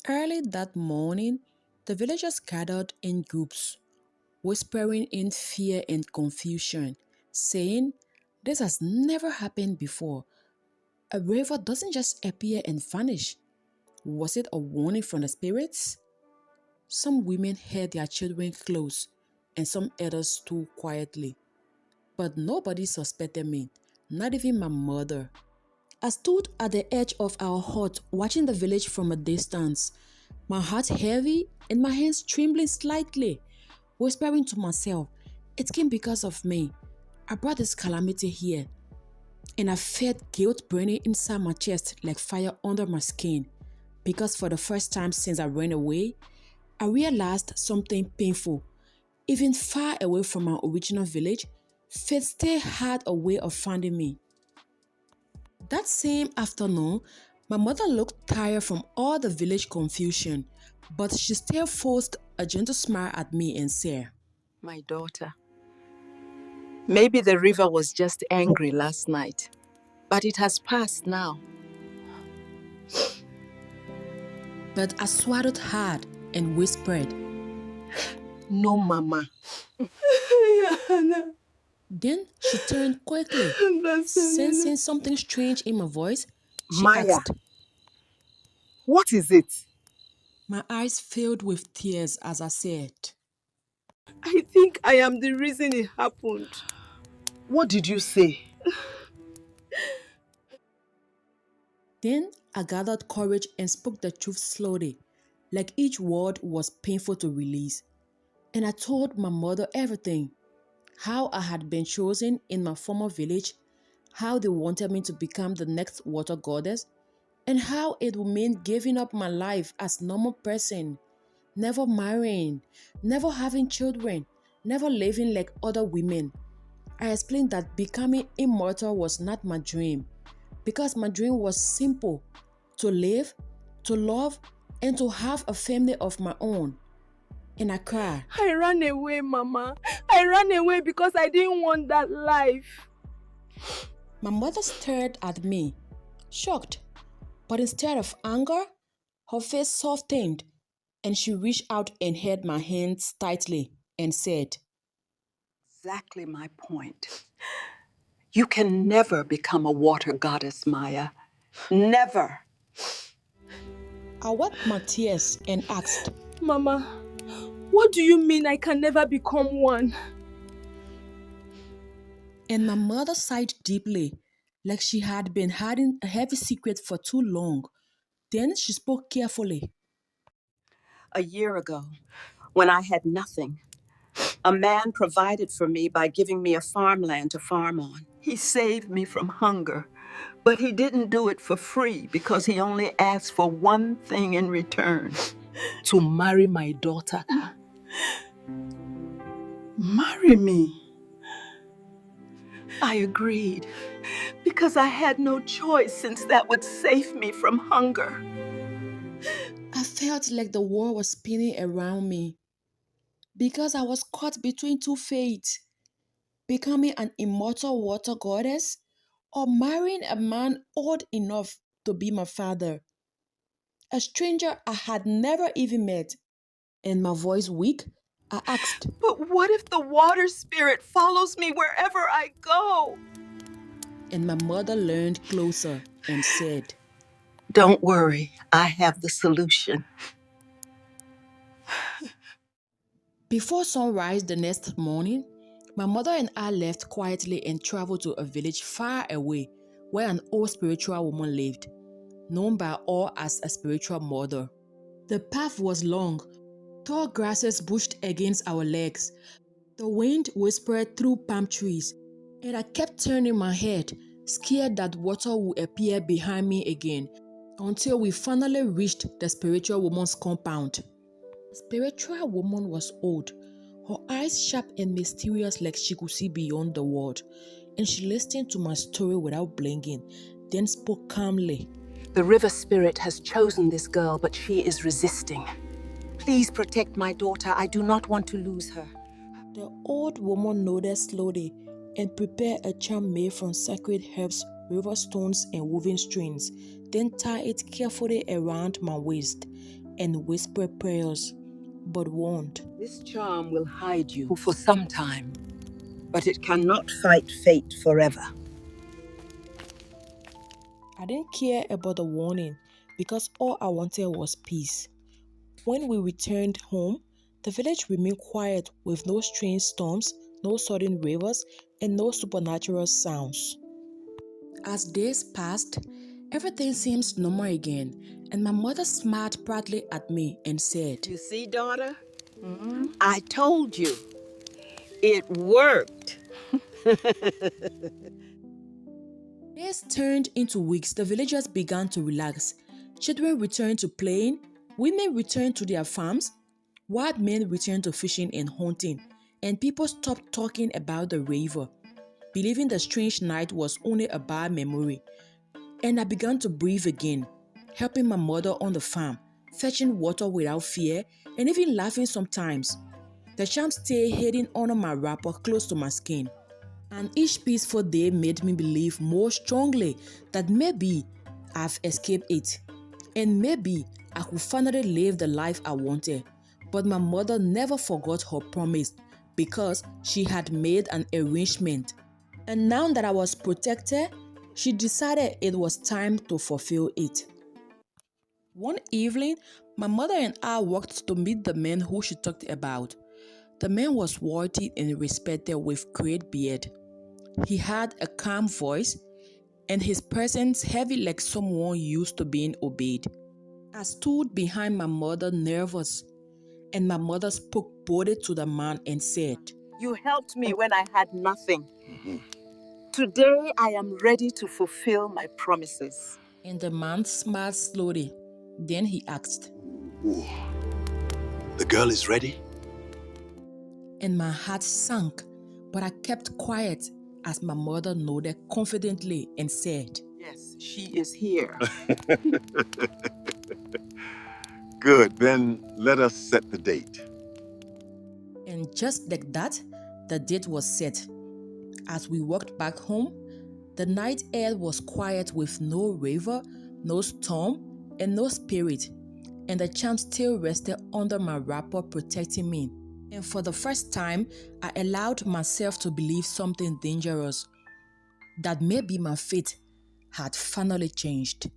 Early that morning, the villagers gathered in groups, whispering in fear and confusion, saying, "This has never happened before. A river doesn't just appear and vanish. Was it a warning from the spirits?" Some women held their children close, and some others stood quietly. But nobody suspected me, not even my mother. I stood at the edge of our hut watching the village from a distance, my heart heavy and my hands trembling slightly, whispering to myself, "It came because of me. I brought this calamity here." And I felt guilt burning inside my chest like fire under my skin, because for the first time since I ran away, I realized something painful. Even far away from my original village, fate still had a way of finding me. That same afternoon, my mother looked tired from all the village confusion, but she still forced a gentle smile at me and said, My daughter, maybe the river was just angry last night, but it has passed now. But I swallowed hard and whispered, No, Mama. Then she turned quickly. Sensing something strange in my voice, she Maya, asked. what is it? My eyes filled with tears as I said, I think I am the reason it happened. What did you say? Then I gathered courage and spoke the truth slowly, like each word was painful to release. And I told my mother everything, how I had been chosen in my former village, how they wanted me to become the next water goddess, and how it would mean giving up my life as a normal person, never marrying, never having children, never living like other women. I explained that becoming immortal was not my dream, because my dream was simple: to live, to love, and to have a family of my own. And I cried. I ran away, Mama. I ran away because I didn't want that life. My mother stared at me, shocked, but instead of anger, her face softened, and she reached out and held my hands tightly and said, Exactly my point. You can never become a water goddess, Maya. Never. I wiped my tears and asked, Mama, what do you mean I can never become one? And my mother sighed deeply, like she had been hiding a heavy secret for too long. Then she spoke carefully. A year ago, when I had nothing, a man provided for me by giving me a farmland to farm on. He saved me from hunger, but he didn't do it for free because he only asked for one thing in return. To marry my daughter. Marry me. I agreed because I had no choice, since that would save me from hunger. I felt like the world was spinning around me because I was caught between two fates: becoming an immortal water goddess or marrying a man old enough to be my father, a stranger I had never even met. And my voice weak, I asked, But what if the water spirit follows me wherever I go? and my mother leaned closer and said, Don't worry, I have the solution. Before sunrise the next morning, my mother and I left quietly and traveled to a village far away where an old spiritual woman lived, known by all as a spiritual mother. The path was long, tall grasses pushed against our legs. The wind whispered through palm trees, and I kept turning my head, scared that water would appear behind me again, until we finally reached the spiritual woman's compound. The spiritual woman was old, her eyes sharp and mysterious like she could see beyond the world, and she listened to my story without blinking, then spoke calmly. The river spirit has chosen this girl, but she is resisting. Please protect my daughter. I do not want to lose her. The old woman nodded slowly and prepared a charm made from sacred herbs, river stones, and woven strings. then tie it carefully around my waist and whisper prayers, but warned. This charm will hide you for some time, but it cannot fight fate forever. I didn't care about the warning because all I wanted was peace. When we returned home, the village remained quiet with no strange storms, no sudden rivers, and no supernatural sounds. As days passed, everything seemed normal again, and my mother smiled proudly at me and said, You see, daughter? I told you. It worked. Days turned into weeks. The villagers began to relax. Children returned to playing, women returned to their farms, wild men returned to fishing and hunting, and people stopped talking about the river, believing the strange night was only a bad memory. And I began to breathe again, helping my mother on the farm, fetching water without fear, and even laughing sometimes. The charm stayed hidden under my wrapper close to my skin. And each peaceful day made me believe more strongly that maybe I've escaped it. And maybe I could finally live the life I wanted. But my mother never forgot her promise because she had made an arrangement. And now that I was protected, she decided it was time to fulfill it. One evening, my mother and I walked to meet the man who she talked about. The man was worthy and respected with great beard. He had a calm voice, and his presence heavy like someone used to being obeyed. I stood behind my mother nervous, and my mother spoke boldly to the man and said, You helped me when I had nothing. Today I am ready to fulfill my promises. And the man smiled slowly. Then he asked, The girl is ready? And my heart sank, but I kept quiet as my mother nodded confidently and said, Yes, she is here. Good, then let us set the date. And just like that, the date was set. As we walked back home, the night air was quiet with no river, no storm, and no spirit, and the charm still rested under my wrapper protecting me. And for the first time, I allowed myself to believe something dangerous, that maybe my fate had finally changed.